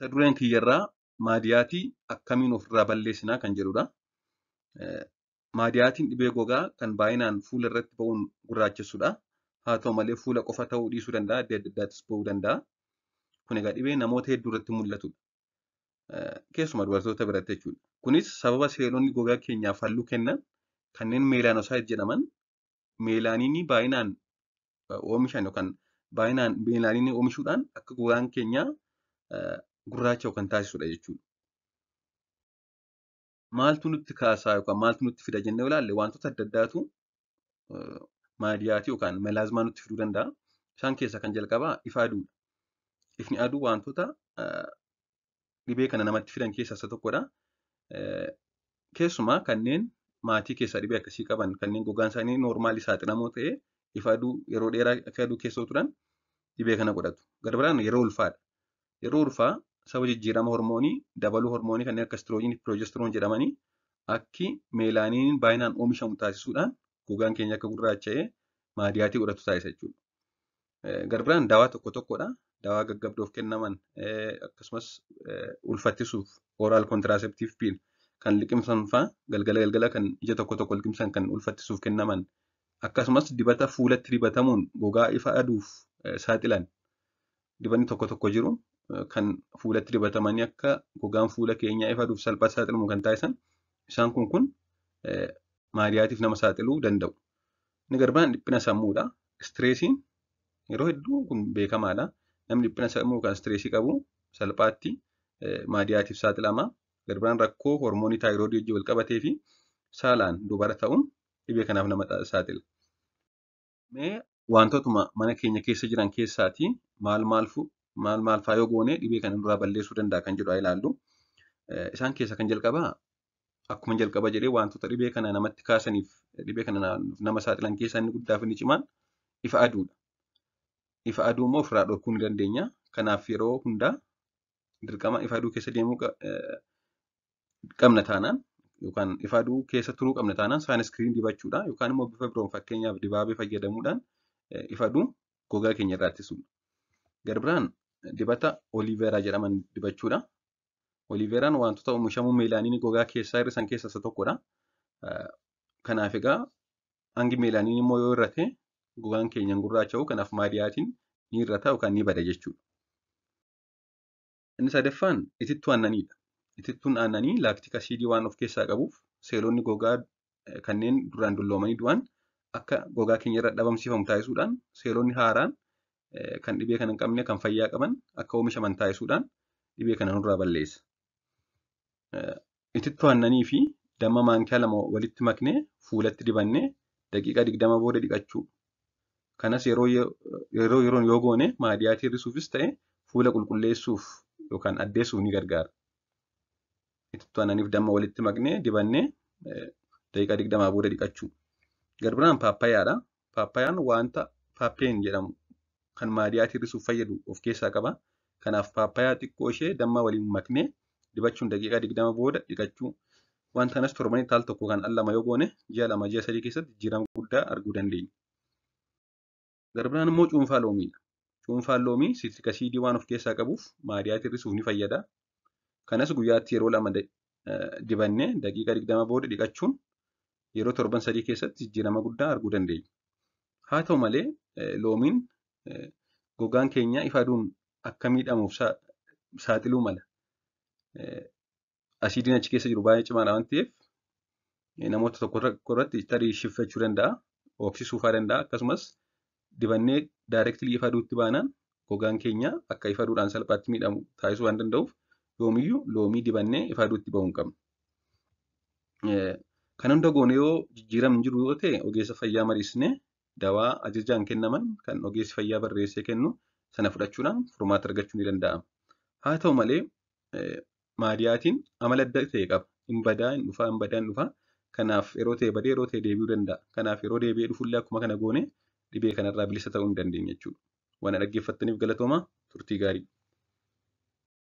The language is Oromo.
Mata dureen kiyyarraa maadiyaatii akkamiin ofirraa balleessinaa kan jedhudha. Maadiyaatiin dhibee gogaa kan baay'inaan fuula irratti ba'uun gurraachessuudha. Haa ta'u malee fuula qofa ta'uu dhiisuu danda'a, adda addaattis ba'uu danda'a. Kun egaa dhibee namoota hedduu irratti mul'atudha. Keessumaa dubartoota biratti jechuudha. Kunis sababa seelonni gogaa keenyaaf halluu kennan kanneen meelaanoosaayit jedhaman meelaaniinii baay'inaan oomishan yookaan baay'inaan meelaaniinii oomishuudhaan akka gogaan keenyaa gurraacha yookaan taasisudha jechuudha. Maaltu nutti kaasaa yookaan maaltu nutti fida jennee ilaalle wantoota adda addaatu maadiyaatii yookaan melaazmaa nutti fiduu danda'a. Isaan keessaa kan jalqabaa ifa aduudha. Ifni aduu wantoota dhibee kana namatti fidan keessaa isa tokkodha. Keessumaa kanneen maatii keessaa dhibee akkasii qaban kanneen gogaan isaanii noormaalii saaxilamoo ta'ee ifa aduu yeroo dheeraa ifa aduu keessa turan dhibee kana godhatu. Gara biraan yeroo ulfaadha. Yeroo ulfaa sababa jijjiirama hormoonii dabaluu hormoonii kanneen akka istiroojiinii fi piroojesteriroon jedhamanii akki meelaaniin baay'inaan oomishamu taasisuudhaan gogaan keenya akka gurraacha'ee maadiyaatii godhatu taasisa jechuudha. Gara biraan daawaa tokko tokkodha. Daawaa gaggabdoof kennaman akkasumas ulfattisuuf oral contraceptive pill kan liqimsan fa'aa galgala kan ija tokko tokko liqimsan kan ulfattisuuf kennaman akkasumas dibata fuulatti dibatamuun gogaa ifa aduuf saaxilan dibanni tokko tokko jiru kan fuulatti dibatamanii akka gogaan fuula keenyaa ifa aduuf salphaatti saaxilamu kan taasisan isaan kun maadiyaatiif nama saaxiluu danda'u. Inni gara biraan dhiphina sammuudha. Istireesiin yeroo hedduu kun beekamaadha. Namni dhiphina sammuu yookaan istireesii qabu salphaatti maadiyaatiif saaxilama. Gara biraan rakkoo hormoonii taayiroodii wajjin wal qabatee fi saalaan dubara ta'uun dhibee kanaaf nama saaxila. Mee wantootuma mana keenya keessa jiran keessaatii maal faa yoo goone dhibee kana duraa balleessuu danda'a kan jedhu haa ilaallu. Isaan keessaa kan jalqabaa akkuma jalqaba jedhee wantoota dhibee kana namatti kaasaniif dhibee kana nama saaxilan keessaa inni guddaa fi inni cimaan ifa aduudha. Ifa aduu immoo ofirraa dhorkuu ni dandeenya. Kanaaf yeroo hundaa dirqama ifa aduu keessa deemuu qabna taanaan yookaan ifa aduu keessa turuu qabna taanaan saaniskiriin dibachuudha yookaan immoo bifa biroon fakkeenyaaf dibaabee fayyadamuudhaan ifa aduu gogaa keenya irraa ittisuudha. Gara biraan dibata oliiveeraa jedhaman dibachuudha. Oliiveeraan wantoota oomishamuu meelaaniinii gogaa keessaa hir'isan keessaa isa tokkodha. Kanaaf egaa hangi meelaaniinii immoo yoo hir'ate gogaan keenya gurraacha'u kanaaf maadiyaatiin ni hir'ata yookaan ni bada jechuudha. Inni sadaffaan itittuu aannaniidha. Itittuun aannanii laaktik asiidii waan of keessaa qabuuf seelonni gogaa kanneen duraan dulloomanii du'an akka gogaa keenya irra dhabamsiifamu taasisuudhaan seelonni haaraan kan dhibee kana hin qabne kan fayyaa qaban akka oomishaman taasisuudhaan dhibee kana nurraa balleessa. Itittuu aannanii fi damma maankiyaa lama walitti maknee fuulatti dibannee daqiiqaa 20 booda dhiqachuu. Kanas yeroo yoo goone maadiyaatii hir'isuufis ta'e fuula qulqulleessuuf yookaan addeessuuf ni gargaara. Itittuu aannaniif damma walitti maknee dibannee daqiiqaa 20 booda dhiqachuu. Gara biraan paappayaadha. Paappayaan wanta paappeen jedhamu kan maadiyaatii hir'isuuf fayyadu of keessaa qaba. Kanaaf paappayaa xiqqoo ishee damma waliin maknee dibachuun daqiiqaa 20 booda dhiqachuu. Wanta kanas torbanii taal tokko kan al lama yoo goone ji'a 2 ji'a 3 keessatti jijjiirama guddaa arguu dandeenya. Gara biraan immoo cuunfaa loomiidha. Cuunfaan loomii siitrik asiidii waan of keessaa qabuuf maadiyaatii hir'isuuf ni fayyada. Kanas guyyaatti yeroo 2 dibannee daqiiqaa 20 booda dhiqachuun yeroo 7-3 keessatti jijjiirama guddaa arguu dandeenya. Haa ta'u malee loomiin gogaan keenya ifa aduun akka miidhamuuf saaxiluu mala. Asiidiin achi keessa jiru baay'ee cimaadha waan ta'eef namoota tokko irratti tarii shiffachuu danda'a, oksisuufaa danda'a akkasumas dibannee daayireektilii ifa aduutti baanaan gogaan keenya akka ifa aduudhaan salphaatti miidhamu taasisuu waan danda'uuf yoomiyyuu loomii dibannee ifa aduutti bahuu hin qabnu. Kan hunda goone yoo jijjiiramni jiru yoo ta'e ogeessa fayyaa mariisnee dawaa ajajaan kennaman kan ogeessi fayyaa barreessee kennu sana fudhachuudhaan furmaata argachuu ni danda'ama. Haa ta'u malee maadiyaatiin amala adda ta'e qaba. Hin badaa hin dhufaa. Kanaaf yeroo ta'e badee yeroo ta'e deebi'uu danda'a. Kanaaf yeroo deebi'ee dhufullee akkuma kana goone dhibee kanarraa bilisa ta'uu hin dandeenya jechuudha. Waan dhaggeeffattaniif galatoomaa turtii gaarii.